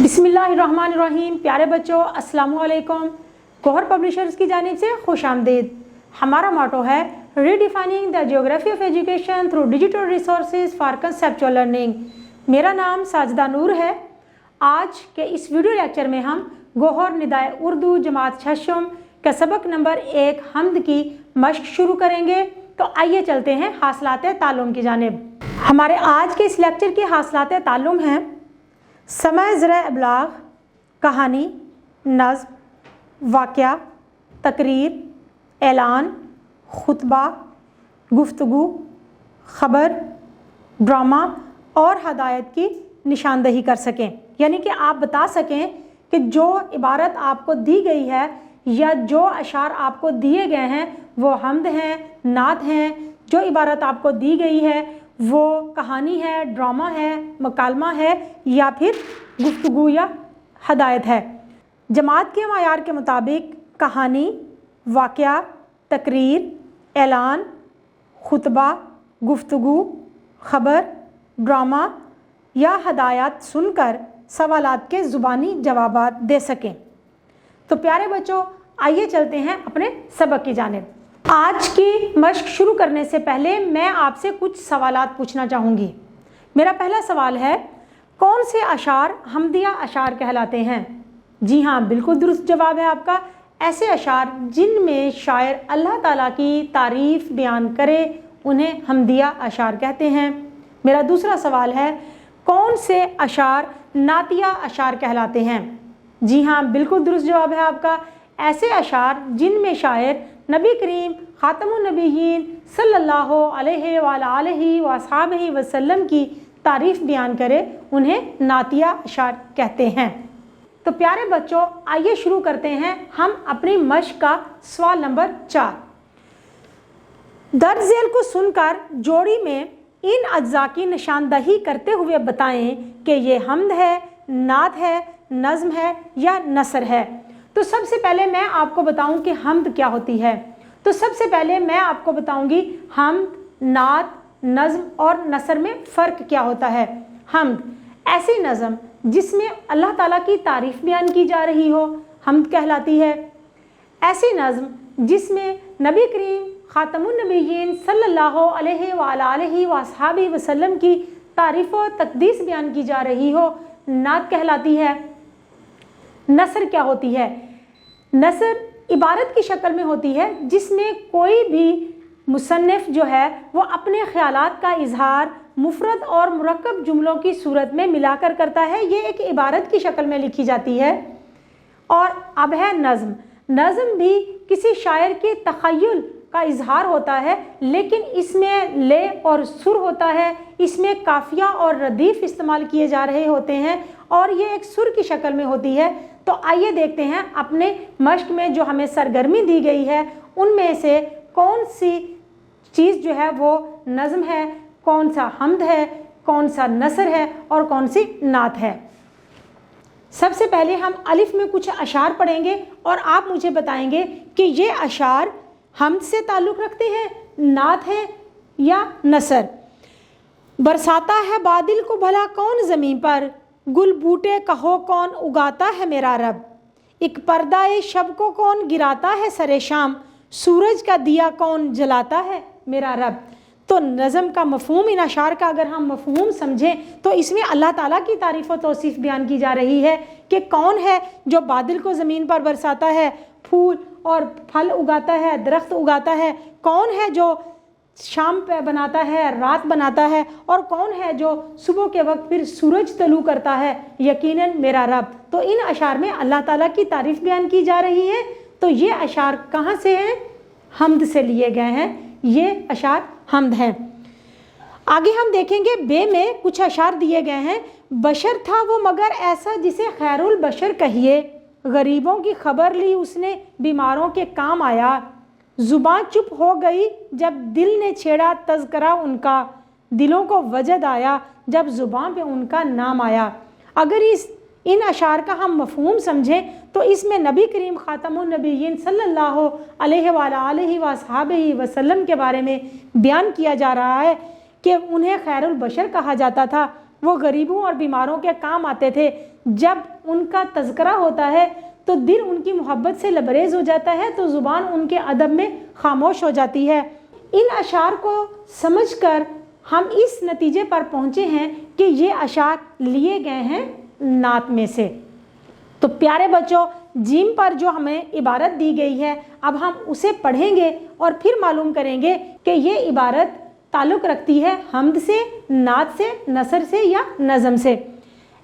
बिस्मिल्लाहिर्रहमानिर्रहीम। प्यारे बच्चों, अस्सलामु अलैकुम। गौहर पब्लिशर्स की जानिब से खुश आमदीद। हमारा मोटो है redefining the geography of education through digital resources for conceptual learning. मेरा नाम साजिदा नूर है। आज के इस वीडियो लेक्चर में हम गौहर निदाए उर्दू जमात छशम का सबक नंबर 1 हम्द की मश्क शुरू करेंगे। तो आइए चलते हैं हासिलात ताल्लुम की जानिब। हमारे आज के इस लेक्चर के हासिलात ताल्लुम हैं समय ज़रा इबलाग, कहानी, नज़्म, वाक़या, तकरीर, ऐलान, खुतबा, गुफ्तगू, ख़बर, ड्रामा और हदायत की निशानदही कर सकें। यानी कि आप बता सकें कि जो इबारत आपको दी गई है या जो अशार आपको दिए गए हैं वो हम्द हैं, नात हैं। जो इबारत आपको दी गई है वो कहानी है, ड्रामा है, मकालमा है या फिर गुफ्तगू या हदायत है। जमात के मायार के मुताबिक कहानी, वाक़या, तकरीर, ऐलान, खुतबा, गुफ्तगू, ख़बर, ड्रामा या हदायत सुनकर सवालात के ज़ुबानी जवाबात दे सकें। तो प्यारे बच्चों, आइए चलते हैं अपने सबक की जानिब। आज की मश्क शुरू करने से पहले मैं आपसे कुछ सवालात पूछना चाहूँगी। मेरा पहला सवाल है, कौन से अशार हम्दिया अशार कहलाते हैं? जी हाँ, बिल्कुल दुरुस्त जवाब है आपका। ऐसे अशार जिनमें शायर अल्लाह ताला की तारीफ़ बयान करे उन्हें हम्दिया अशार कहते हैं। मेरा दूसरा सवाल है, कौन से अशार नातिया अशार कहलाते हैं? जी हाँ, बिल्कुल दुरुस्त जवाब है आपका। ऐसे अशार जिनमें शायर नबी करीम ख़ातमुन नबिय्यीन सल्लल्लाहु अलैहि वसल्लम वसल्लम की तारीफ़ बयान करे उन्हें नातिया अशार कहते हैं। तो प्यारे बच्चों, आइए शुरू करते हैं हम अपनी मश्क का सवाल नंबर 4। दर्ज झेल को सुनकर जोड़ी में इन अज्जा की निशानदही करते हुए बताएं कि ये हम्द है, नात है, नज़्म है या नसर है। तो सबसे पहले मैं आपको बताऊं कि हम्द क्या होती है। तो सबसे पहले मैं आपको बताऊंगी हम्द, नात, नज़्म और नसर में फ़र्क क्या होता है। हम्द ऐसी नज़्म जिसमें अल्लाह ताला की तारीफ़ बयान की जा रही हो, हम्द कहलाती है। ऐसी नज़्म जिसमें नबी करीम ख़ातमुन नबिय्यीन सल्लल्लाहु अलैहि वसल्लम की तारीफ़ व तक़दीस बयान की जा रही हो, नात कहलाती है। नसर क्या होती है? नसर इबारत की शक्ल में होती है जिसमें कोई भी मुसन्निफ़ जो है वो अपने ख़यालात का इजहार मुफ़रद और मुरक्कब जुमलों की सूरत में मिलाकर करता है। ये एक इबारत की शक्ल में लिखी जाती है। और अब है नज़्म। नज़्म भी किसी शायर के तख़य्युल का इजहार होता है, लेकिन इसमें ले और सुर होता है, इसमें काफ़िया और रदीफ़ इस्तेमाल किए जा रहे होते हैं और ये एक सुर की शक्ल में होती है। तो आइए देखते हैं अपने मश्क में जो हमें सरगर्मी दी गई है उनमें से कौन सी चीज़ जो है वो नज़्म है, कौन सा हम्द है, कौन सा नसर है और कौन सी नात है। सबसे पहले हम अलिफ में कुछ अशार पढ़ेंगे और आप मुझे बताएंगे कि ये अशार हम्द से ताल्लुक़ रखते हैं, नात है या नसर। बरसाता है बादल को भला कौन ज़मीन पर, गुल बूटे कहो कौन उगाता है मेरा रब, एक पर्दा शब को कौन गिराता है सरे शाम, सूरज का दिया कौन जलाता है मेरा रब। तो नज़म का मफ़हूम, इन अशार का अगर हम मफ़हूम समझें तो इसमें अल्लाह ताला की तारीफ़ व तौसीफ़ बयान की जा रही है कि कौन है जो बादल को ज़मीन पर बरसाता है, फूल और फल उगाता है, दरख्त उगाता है, कौन है जो शाम पे बनाता है, रात बनाता है, और कौन है जो सुबह के वक्त फिर सूरज तलू करता है, यकीनन मेरा रब। तो इन अशार में अल्लाह ताला की तारीफ़ बयान की जा रही है। तो ये अशार कहाँ से हैं? हम्द से लिए गए हैं। ये अशार हम्द हैं। आगे हम देखेंगे बे में कुछ अशार दिए गए हैं। बशर था वो मगर ऐसा जिसे खैरुल बशर कहिए, गरीबों की खबर ली उसने बीमारों के काम आया, ज़ुबान चुप हो गई जब दिल ने छेड़ा तज़करा उनका, दिलों को वजद आया जब ज़ुबान पे उनका नाम आया। अगर इन अशार का हम मफ़हूम समझें तो इसमें नबी करीम ख़ातमुन नबिय्यीन सल्लल्लाहु अलैहि वसल्लम के बारे में बयान किया जा रहा है कि उन्हें खैरुल बशर कहा जाता था। वो गरीबों और बीमारों के काम आते थे। जब उनका तज़किरा होता है तो दिल उनकी मोहब्बत से लबरेज़ हो जाता है, तो ज़ुबान उनके अदब में खामोश हो जाती है। इन अशार को समझकर हम इस नतीजे पर पहुँचे हैं कि ये अशार लिए गए हैं नात में से। तो प्यारे बच्चों, जीम पर जो हमें इबारत दी गई है, अब हम उसे पढ़ेंगे और फिर मालूम करेंगे कि ये इबारत ताल्लुक़ रखती है हम्द से, नात से, नसर से या नज़म से।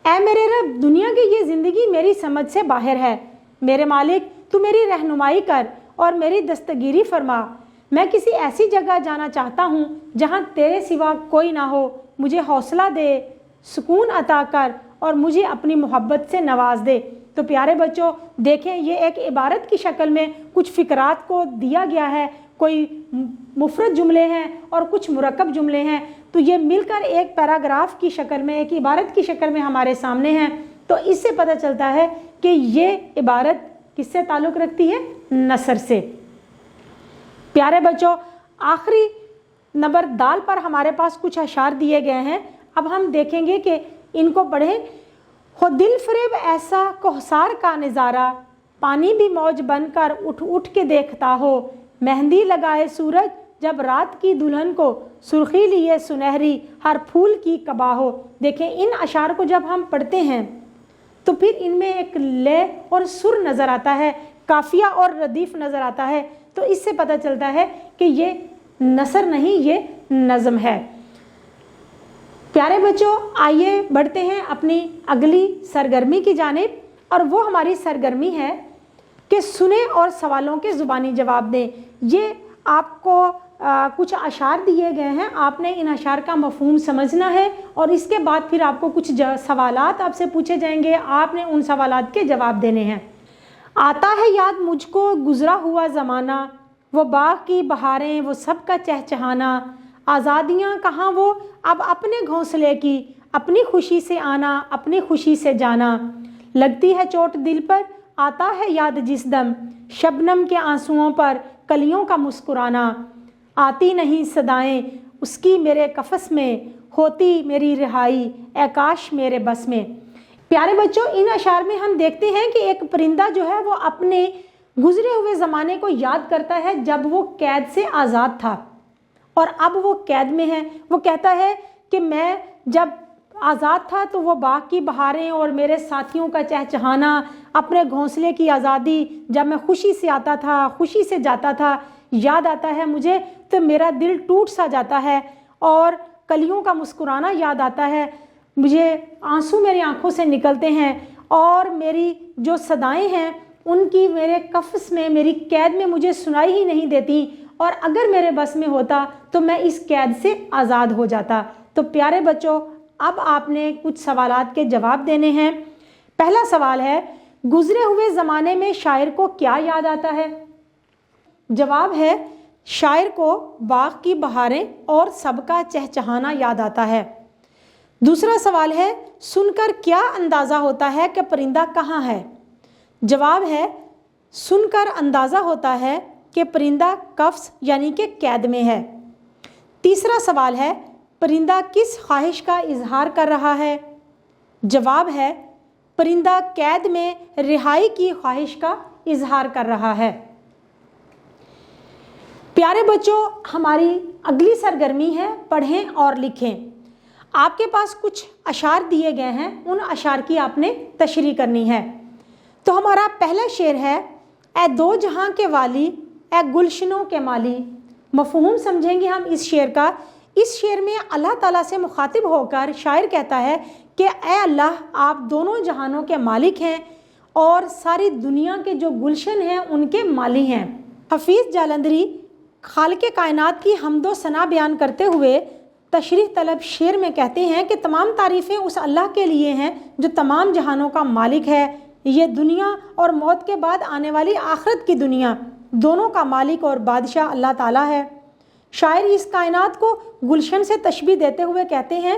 ऐ मेरे रब, दुनिया की ये ज़िंदगी मेरी समझ से बाहर है। मेरे मालिक, तू मेरी रहनुमाई कर और मेरी दस्तगीरी फरमा। मैं किसी ऐसी जगह जाना चाहता हूँ जहाँ तेरे सिवा कोई ना हो। मुझे हौसला दे, सुकून अता कर और मुझे अपनी मोहब्बत से नवाज दे। तो प्यारे बच्चों, देखें, ये एक इबारत की शक्ल में कुछ फ़िक्रात को दिया गया है। कोई मुफरद जुमले हैं और कुछ मुरक्कब जुमले हैं, तो ये मिलकर एक पैराग्राफ की शक्ल में, एक इबारत की शक्ल में हमारे सामने हैं। तो इससे पता चलता है कि ये इबारत किससे ताल्लुक़ रखती है? नसर से। प्यारे बच्चों, आखिरी नंबर दाल पर हमारे पास कुछ अशार दिए गए हैं। अब हम देखेंगे कि इनको पढ़ें। हो दिल फरेब ऐसा कोहसार का नज़ारा, पानी भी मौज बनकर उठ उठ के देखता हो। मेहंदी लगाए सूरज जब रात की दुल्हन को, सुर्खी लिए सुनहरी हर फूल की कबा हो। देखें, इन अशार को जब हम पढ़ते हैं तो फिर इनमें एक लय और सुर नज़र आता है, काफिया और रदीफ नज़र आता है। तो इससे पता चलता है कि ये नसर नहीं, ये नज़म है। प्यारे बच्चों, आइए बढ़ते हैं अपनी अगली सरगर्मी की जानिब, और वो हमारी सरगर्मी है कि सुने और सवालों के ज़ुबानी जवाब दें। ये आपको कुछ अशार दिए गए हैं, आपने इन अशार का मफ़हूम समझना है और इसके बाद फिर आपको कुछ सवालात आपसे पूछे जाएंगे, आपने उन सवालात के जवाब देने हैं। आता है याद मुझको गुज़रा हुआ ज़माना, वो बाग की बहारें, वो सब का चहचहाना। आज़ादियाँ कहाँ वो अब अपने घोंसले की, अपनी खुशी से आना, अपनी खुशी से जाना। लगती है चोट दिल पर, आता है याद जिस दम, शबनम के आंसुओं पर कलियों का मुस्कुराना। आती नहीं सदाएं उसकी मेरे कफस में, होती मेरी रिहाई ए काश मेरे बस में। प्यारे बच्चों, इन अशार में हम देखते हैं कि एक परिंदा जो है वो अपने गुजरे हुए ज़माने को याद करता है जब वो कैद से आज़ाद था और अब वो कैद में है। वो कहता है कि मैं जब आज़ाद था तो वो बाग की बहारें और मेरे साथियों का चहचहाना, अपने घोंसले की आज़ादी, जब मैं खुशी से आता था, खुशी से जाता था, याद आता है मुझे, तो मेरा दिल टूट सा जाता है और कलियों का मुस्कुराना याद आता है। मुझे आंसू मेरी आंखों से निकलते हैं और मेरी जो सदाएं हैं उनकी मेरे कफ्स में, मेरी कैद में मुझे सुनाई ही नहीं देती, और अगर मेरे बस में होता तो मैं इस कैद से आज़ाद हो जाता। तो प्यारे बच्चों, अब आपने कुछ सवालात के जवाब देने हैं। पहला सवाल है, गुजरे हुए ज़माने में शायर को क्या याद आता है? जवाब है, शायर को बाग की बहारें और सबका चहचहाना याद आता है। दूसरा सवाल है, सुनकर क्या अंदाज़ा होता है कि परिंदा कहाँ है? जवाब है, सुनकर अंदाज़ा होता है कि परिंदा कफ्स यानी कि कैद में है। तीसरा सवाल है, परिंदा किस ख्वाहिश का इजहार कर रहा है? जवाब है, परिंदा कैद में रिहाई की ख्वाहिश का इजहार कर रहा है। प्यारे बच्चों, हमारी अगली सरगर्मी है पढ़ें और लिखें। आपके पास कुछ अशार दिए गए हैं, उन अशार की आपने तशरीह करनी है। तो हमारा पहला शेर है, ए दो जहां के वाली, ए गुलशनों के माली। मफ़हूम समझेंगे हम इस शेर का। इस शेर में अल्लाह ताला से मुखातिब होकर शायर कहता है कि ए अल्लाह, आप दोनों जहानों के मालिक हैं और सारी दुनिया के जो गुलशन हैं उनके माली हैं। हफीज़ जालंधरी खालिक़े कायनात की हम्दो सना बयान करते हुए तशरीह तलब शेर में कहते हैं कि तमाम तारीफ़ें उस अल्लाह के लिए हैं जो तमाम जहानों का मालिक है। ये दुनिया और मौत के बाद आने वाली आखिरत की दुनिया, दोनों का मालिक और बादशाह अल्लाह ताला है। शायर इस कायनात को गुलशन से तशबीह देते हुए कहते हैं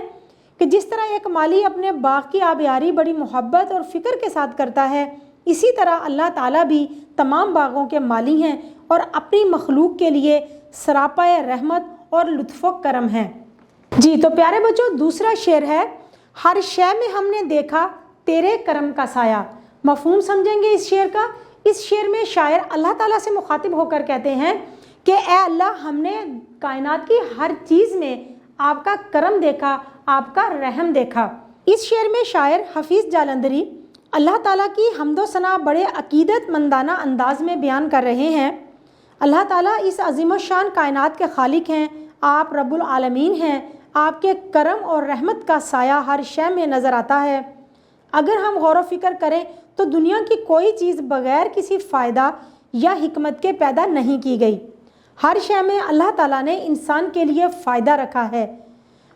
कि जिस तरह एक माली अपने बाग की आबियारी बड़ी मोहब्बत और फ़िक्र के साथ करता है, इसी तरह अल्लाह ताला भी तमाम बागों के माली हैं और अपनी मखलूक के लिए सरापाए रहमत और लुत्फ़ो करम हैं। जी तो प्यारे बच्चों, दूसरा शेर है, ہر شے میں ہم نے دیکھا تیرے کرم کا سایہ۔ مفہوم سمجھیں گے اس شعر کا؟ اس شعر میں شاعر اللہ تعالیٰ سے مخاطب ہو کر کہتے ہیں کہ اے اللہ، ہم نے کائنات کی ہر چیز میں آپ کا کرم دیکھا، آپ کا رحم دیکھا۔ اس شعر میں شاعر حفیظ جالندھری اللہ تعالیٰ کی حمد و ثنا بڑے عقیدت مندانہ انداز میں بیان کر رہے ہیں۔ اللہ تعالیٰ اس عظیم الشان کائنات کے خالق ہیں، آپ رب العالمین ہیں، آپ کے کرم اور رحمت کا سایہ ہر شے میں نظر آتا ہے۔ اگر ہم غور و فکر کریں تو دنیا کی کوئی چیز بغیر کسی فائدہ یا حکمت کے پیدا نہیں کی گئی۔ ہر شے میں اللہ تعالیٰ نے انسان کے لیے فائدہ رکھا ہے۔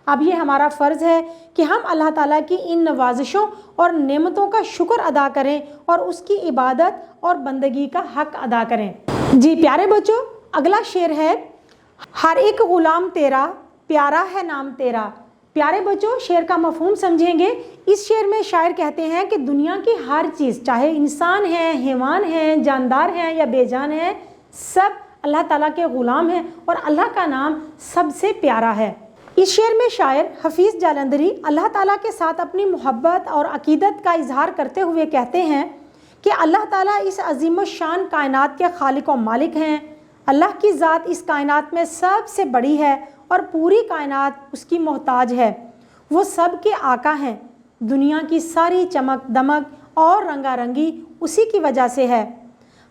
اب یہ ہمارا فرض ہے کہ ہم اللہ تعالیٰ کی ان نوازشوں اور نعمتوں کا شکر ادا کریں اور اس کی عبادت اور بندگی کا حق ادا کریں۔ جی پیارے بچوں، اگلا شعر ہے، ہر ایک غلام تیرا پیارا ہے نام تیرا۔ پیارے بچوں، شعر کا مفہوم سمجھیں گے۔ اس شعر میں شاعر کہتے ہیں کہ دنیا کی ہر چیز، چاہے انسان ہیں، حیوان ہیں، جاندار ہیں یا بے جان ہیں، سب اللہ تعالیٰ کے غلام ہیں اور اللہ کا نام سب سے پیارا ہے۔ اس شعر میں شاعر حفیظ جالندھری اللہ تعالیٰ کے ساتھ اپنی محبت اور عقیدت کا اظہار کرتے ہوئے کہتے ہیں کہ اللہ تعالیٰ اس عظیم الشان کائنات کے خالق و مالک ہیں۔ اللہ کی ذات اس کائنات میں سب سے بڑی ہے اور پوری کائنات اس کی محتاج ہے۔ وہ سب کے آقا ہیں۔ دنیا کی ساری چمک دمک اور رنگا رنگی اسی کی وجہ سے ہے۔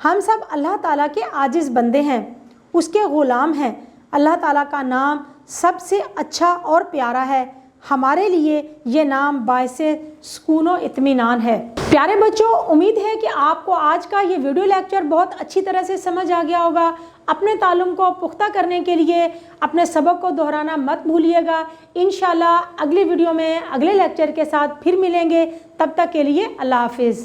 ہم سب اللہ تعالیٰ کے عاجز بندے ہیں، اس کے غلام ہیں۔ اللہ تعالیٰ کا نام سب سے اچھا اور پیارا ہے۔ ہمارے لیے یہ نام باعث سکون و اطمینان ہے۔ پیارے بچوں، امید ہے کہ آپ کو آج کا یہ ویڈیو لیکچر بہت اچھی طرح سے سمجھ آ گیا ہوگا۔ اپنے تعلم کو پختہ کرنے کے لیے اپنے سبق کو دہرانا مت بھولیے گا۔ انشاءاللہ اگلی ویڈیو میں اگلے لیکچر کے ساتھ پھر ملیں گے۔ تب تک کے لیے اللہ حافظ۔